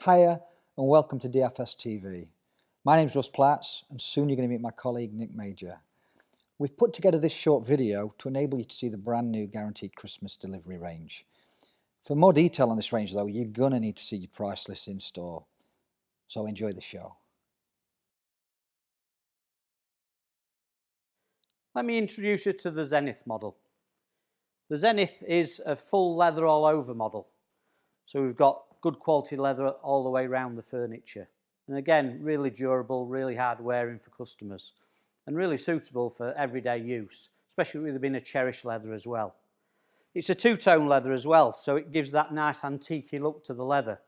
Hiya and welcome to DFS TV. My name's Russ Platts and soon you're going to meet my colleague Nick Major. We've put together this short video to enable you to see the brand new Guaranteed Christmas delivery range. For more detail on this range though, you're going to need to see your price list in store. So enjoy the show. Let me introduce you to the Zenith model. The Zenith is a full leather all over model. So we've got good quality leather all the way around the furniture. And again, really durable, really hard wearing for customers and really suitable for everyday use, especially with it being a cherished leather as well. It's a two-tone leather as well, so it gives that nice antique look to the leather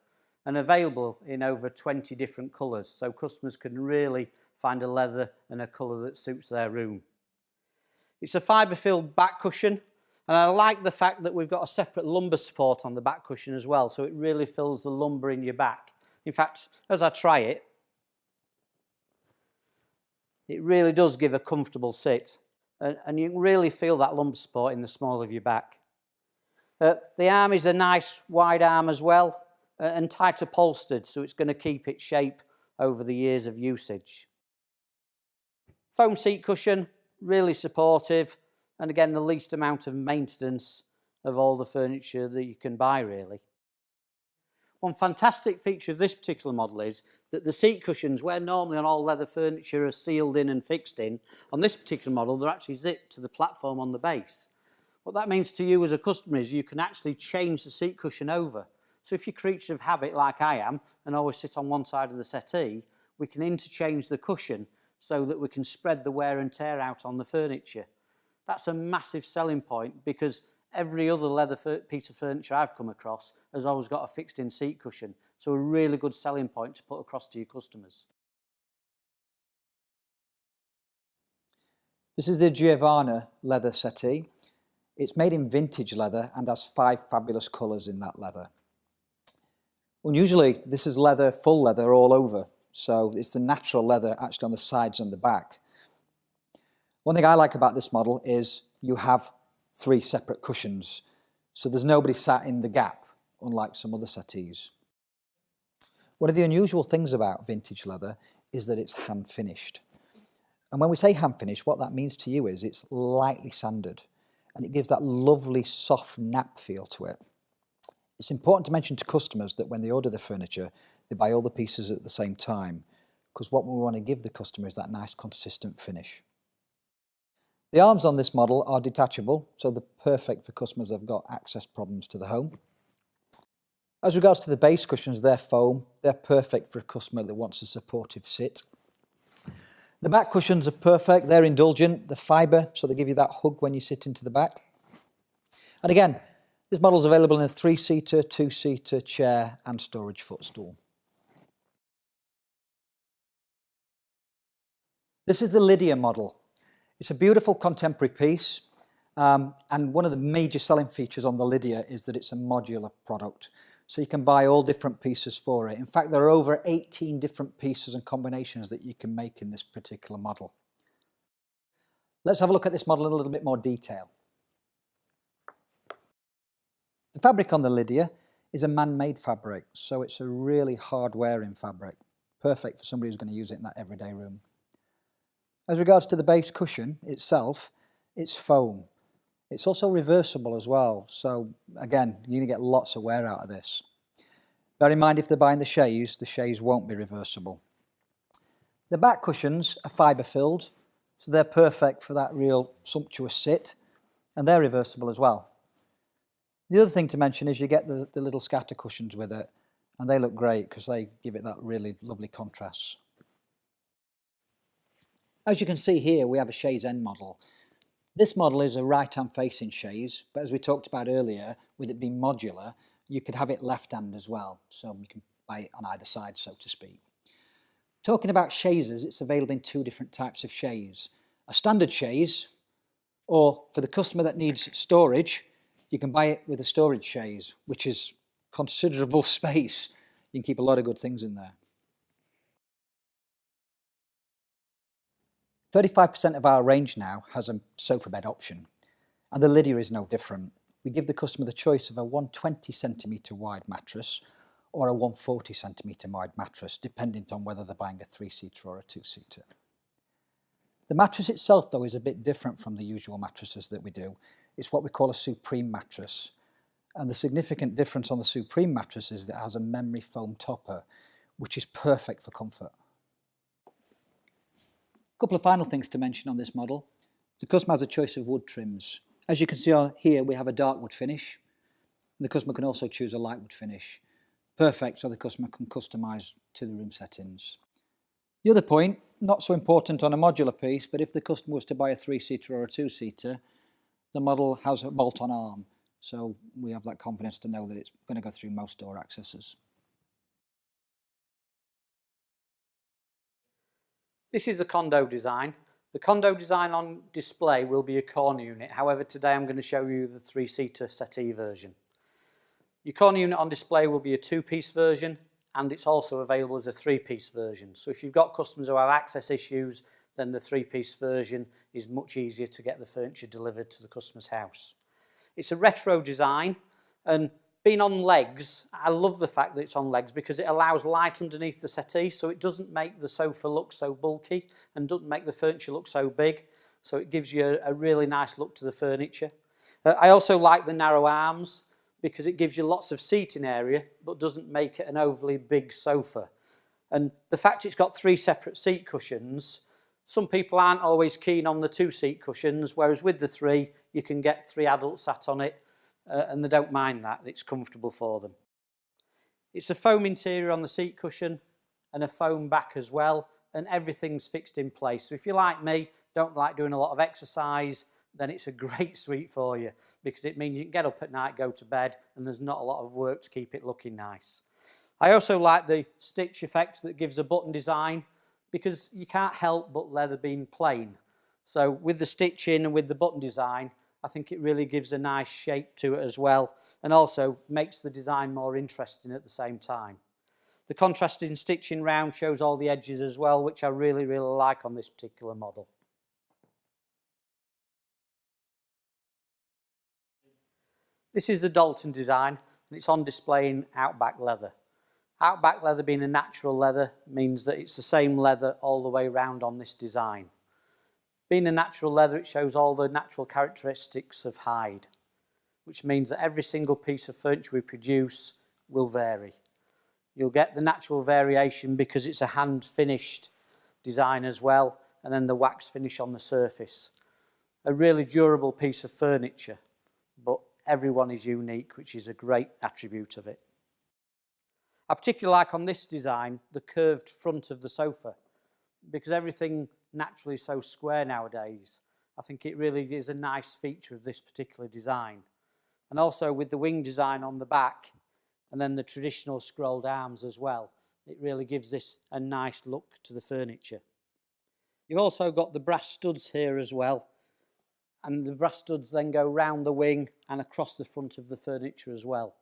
and available in over 20 different colours, so customers can really find a leather and a colour that suits their room. It's a fibre-filled back cushion, and I like the fact that we've got a separate lumbar support on the back cushion as well, so it really fills the lumbar in your back. In fact, as I try it, it really does give a comfortable sit, and you can really feel that lumbar support in the small of your back. The arm is a nice wide arm as well, and tight upholstered, so it's going to keep its shape over the years of usage. Foam seat cushion, really supportive, and again the least amount of maintenance of all the furniture that you can buy really. One fantastic feature of this particular model is that the seat cushions, where normally on all leather furniture are sealed in and fixed in, on this particular model they're actually zipped to the platform on the base. What that means to you as a customer is you can actually change the seat cushion over. So if you're a creature of habit like I am and always sit on one side of the settee, we can interchange the cushion so that we can spread the wear and tear out on the furniture. That's a massive selling point because every other leather piece of furniture I've come across has always got a fixed-in seat cushion, so a really good selling point to put across to your customers. This is the Giovanna leather settee. It's made in vintage leather and has 5 fabulous colours in that leather. Unusually, this is leather, full leather all over, so it's the natural leather actually on the sides and the back. One thing I like about this model is you have 3 separate cushions, so there's nobody sat in the gap, unlike some other settees. One of the unusual things about vintage leather is that it's hand finished. And when we say hand finished, what that means to you is it's lightly sanded, and it gives that lovely soft nap feel to it. It's important to mention to customers that when they order the furniture, they buy all the pieces at the same time, because what we want to give the customer is that nice consistent finish. The arms on this model are detachable, so they're perfect for customers that have got access problems to the home. As regards to the base cushions, they're foam. They're perfect for a customer that wants a supportive sit. The back cushions are perfect. They're indulgent. They're fibre, so they give you that hug when you sit into the back. And again, this model is available in a 3-seater, 2-seater chair and storage footstool. This is the Lydia model. It's a beautiful contemporary piece, and one of the major selling features on the Lydia is that it's a modular product. So you can buy all different pieces for it. In fact, there are over 18 different pieces and combinations that you can make in this particular model. Let's have a look at this model in a little bit more detail. The fabric on the Lydia is a man-made fabric, so it's a really hard-wearing fabric, perfect for somebody who's going to use it in that everyday room. As regards to the base cushion itself, it's foam. It's also reversible as well, so again, you're going to get lots of wear out of this. Bear in mind if they're buying the chaise won't be reversible. The back cushions are fibre-filled, so they're perfect for that real sumptuous sit, and they're reversible as well. The other thing to mention is you get the little scatter cushions with it, and they look great because they give it that really lovely contrast. As you can see here, we have a chaise end model. This model is a right-hand facing chaise, but as we talked about earlier, with it being modular, you could have it left-hand as well, so you can buy it on either side, so to speak. Talking about chaises, it's available in 2 different types of chaise. A standard chaise, or for the customer that needs storage, you can buy it with a storage chaise, which is considerable space. You can keep a lot of good things in there. 35% of our range now has a sofa bed option, and the Lydia is no different. We give the customer the choice of a 120 centimetre wide mattress or a 140 centimetre wide mattress, depending on whether they're buying a 3-seater or a 2-seater. The mattress itself, though, is a bit different from the usual mattresses that we do. It's what we call a Supreme mattress. And the significant difference on the Supreme mattress is that it has a memory foam topper, which is perfect for comfort. A couple of final things to mention on this model. The customer has a choice of wood trims. As you can see on here, we have a dark wood finish. The customer can also choose a light wood finish. Perfect, so the customer can customise to the room settings. The other point, not so important on a modular piece, but if the customer was to buy a 3-seater or a 2-seater, the model has a bolt-on arm, so we have that confidence to know that it's going to go through most door accesses. This is a condo design. The condo design on display will be a corner unit. However, today I'm going to show you the 3-seater settee version. Your corner unit on display will be a 2-piece version, and it's also available as a 3-piece version. So if you've got customers who have access issues, then the 3-piece version is much easier to get the furniture delivered to the customer's house. It's a retro design, and being on legs, I love the fact that it's on legs because it allows light underneath the settee, so it doesn't make the sofa look so bulky and doesn't make the furniture look so big, so it gives you a really nice look to the furniture. I also like the narrow arms because it gives you lots of seating area but doesn't make it an overly big sofa. And the fact it's got 3 separate seat cushions, some people aren't always keen on the 2 seat cushions, whereas with the 3 you can get 3 adults sat on it, and they don't mind that, it's comfortable for them. It's a foam interior on the seat cushion and a foam back as well, and everything's fixed in place. So if you're like me, don't like doing a lot of exercise, then it's a great suite for you because it means you can get up at night, go to bed, and there's not a lot of work to keep it looking nice. I also like the stitch effect that gives a button design because you can't help but leather being plain. So with the stitching and with the button design, I think it really gives a nice shape to it as well, and also makes the design more interesting at the same time. The contrasting stitching round shows all the edges as well, which I really like on this particular model. This is the Dalton design, and it's on display in Outback leather. Outback leather being a natural leather means that it's the same leather all the way around on this design. Being a natural leather, it shows all the natural characteristics of hide, which means that every single piece of furniture we produce will vary. You'll get the natural variation because it's a hand-finished design as well, and then the wax finish on the surface. A really durable piece of furniture, but everyone is unique, which is a great attribute of it. I particularly like on this design the curved front of the sofa, because everything naturally is so square nowadays. I think it really is a nice feature of this particular design. And also with the wing design on the back and then the traditional scrolled arms as well, it really gives this a nice look to the furniture. You've also got the brass studs here as well, and the brass studs then go round the wing and across the front of the furniture as well.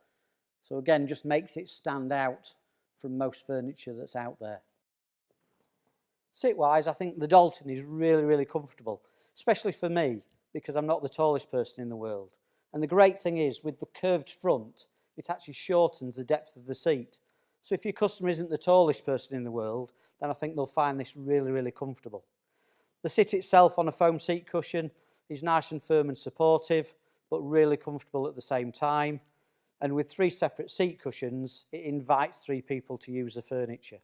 So again, just makes it stand out from most furniture that's out there. Sit-wise, I think the Dalton is really comfortable, especially for me, because I'm not the tallest person in the world. And the great thing is, with the curved front, it actually shortens the depth of the seat. So if your customer isn't the tallest person in the world, then I think they'll find this really comfortable. The sit itself on a foam seat cushion is nice and firm and supportive, but really comfortable at the same time. And with 3 separate seat cushions, it invites 3 people to use the furniture.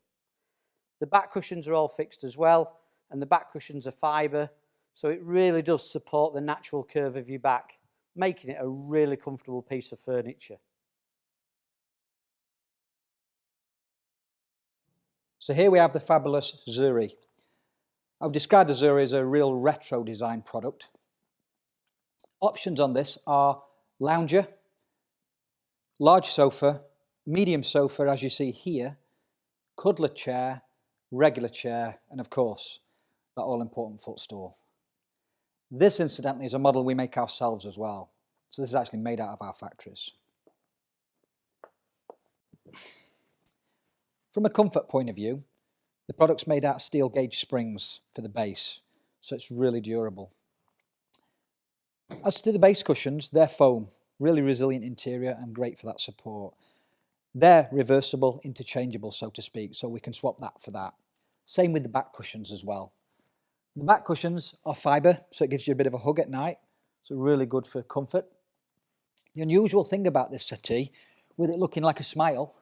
The back cushions are all fixed as well, and the back cushions are fibre, so it really does support the natural curve of your back, making it a really comfortable piece of furniture. So here we have the fabulous Zuri. I've described the Zuri as a real retro design product. Options on this are lounger, large sofa, medium sofa as you see here, cuddler chair, regular chair, and of course, that all-important footstool. This, incidentally, is a model we make ourselves as well. So this is actually made out of our factories. From a comfort point of view, the product's made out of steel gauge springs for the base, so it's really durable. As to the base cushions, they're foam, really resilient interior and great for that support. They're reversible, interchangeable, so to speak, so we can swap that for that. Same with the back cushions as well. The back cushions are fibre, so it gives you a bit of a hug at night, so really good for comfort. The unusual thing about this settee, with it looking like a smile,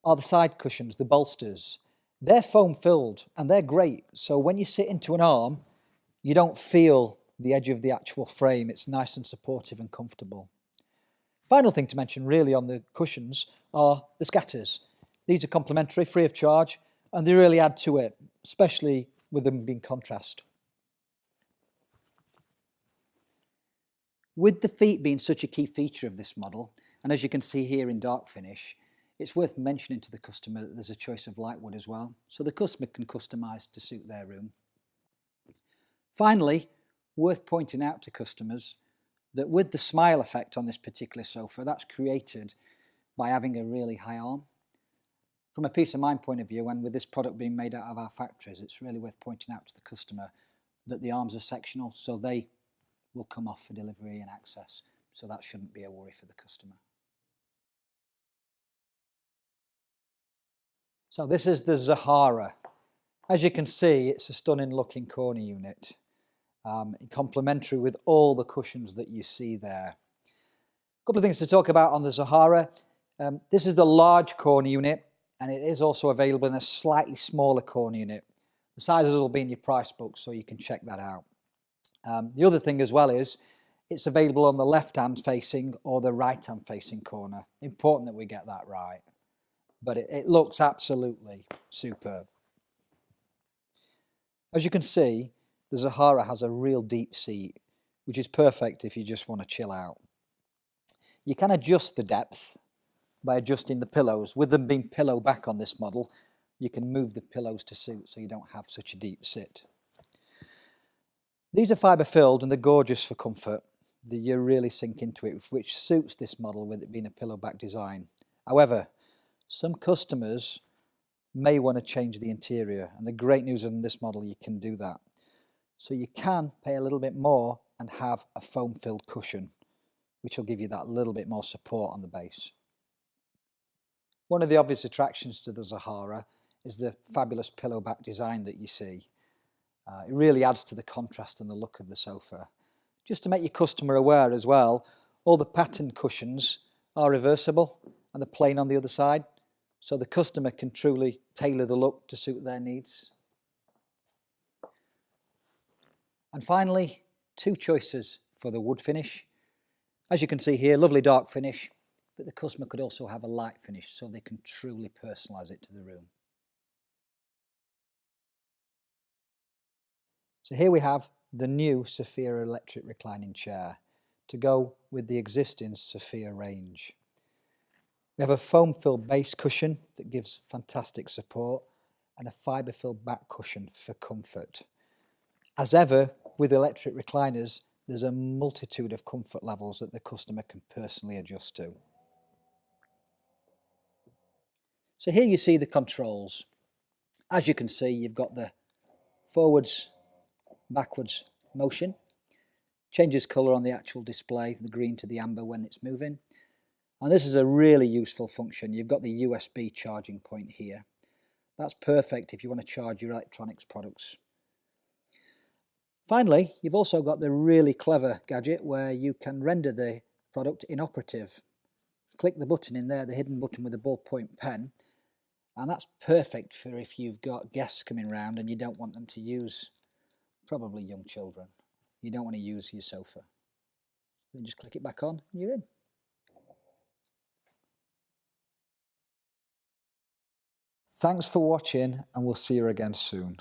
are the side cushions, the bolsters. They're foam filled and they're great, so when you sit into an arm, you don't feel the edge of the actual frame. It's nice and supportive and comfortable. Final thing to mention really on the cushions are the scatters. These are complimentary, free of charge, and they really add to it, especially with them being contrast. With the feet being such a key feature of this model, and as you can see here in dark finish, it's worth mentioning to the customer that there's a choice of lightwood as well, so the customer can customise to suit their room. Finally, worth pointing out to customers that with the smile effect on this particular sofa, that's created by having a really high arm. From a peace of mind point of view, and with this product being made out of our factories, it's really worth pointing out to the customer that the arms are sectional, so they will come off for delivery and access, so that shouldn't be a worry for the customer. So this is the Zahara. As you can see, it's a stunning looking corner unit, complementary with all the cushions that you see there. A couple of things to talk about on the Zahara. This is the large corner unit, and it is also available in a slightly smaller corner unit. The sizes will be in your price book, so you can check that out. The other thing as well is it's available on the left-hand facing or the right-hand facing corner. Important that we get that right. But it looks absolutely superb. As you can see, the Zahara has a real deep seat, which is perfect if you just want to chill out. You can adjust the depth by adjusting the pillows. With them being pillow back on this model, you can move the pillows to suit so you don't have such a deep sit. These are fibre filled and they're gorgeous for comfort. You really sink into it, which suits this model with it being a pillow back design. However, some customers may want to change the interior, and the great news on this model, you can do that. So you can pay a little bit more and have a foam filled cushion, which will give you that little bit more support on the base. One of the obvious attractions to the Zahara is the fabulous pillow back design that you see. It really adds to the contrast and the look of the sofa. Just to make your customer aware as well, all the pattern cushions are reversible and they're plain on the other side, so the customer can truly tailor the look to suit their needs. And finally, two choices for the wood finish. As you can see here, lovely dark finish, but the customer could also have a light finish so they can truly personalise it to the room. So here we have the new Sophia electric reclining chair to go with the existing Sophia range. We have a foam-filled base cushion that gives fantastic support and a fibre-filled back cushion for comfort. As ever, with electric recliners, there's a multitude of comfort levels that the customer can personally adjust to. So here you see the controls. As you can see, you've got the forwards, backwards motion. Changes colour on the actual display, the green to the amber when it's moving. And this is a really useful function. You've got the USB charging point here. That's perfect if you want to charge your electronics products. Finally, you've also got the really clever gadget where you can render the product inoperative. Click the button in there, the hidden button with the ballpoint pen, and that's perfect for if you've got guests coming round and you don't want them to use, probably young children, you don't want to use your sofa. Then just click it back on and you're in. Thanks for watching, and we'll see you again soon.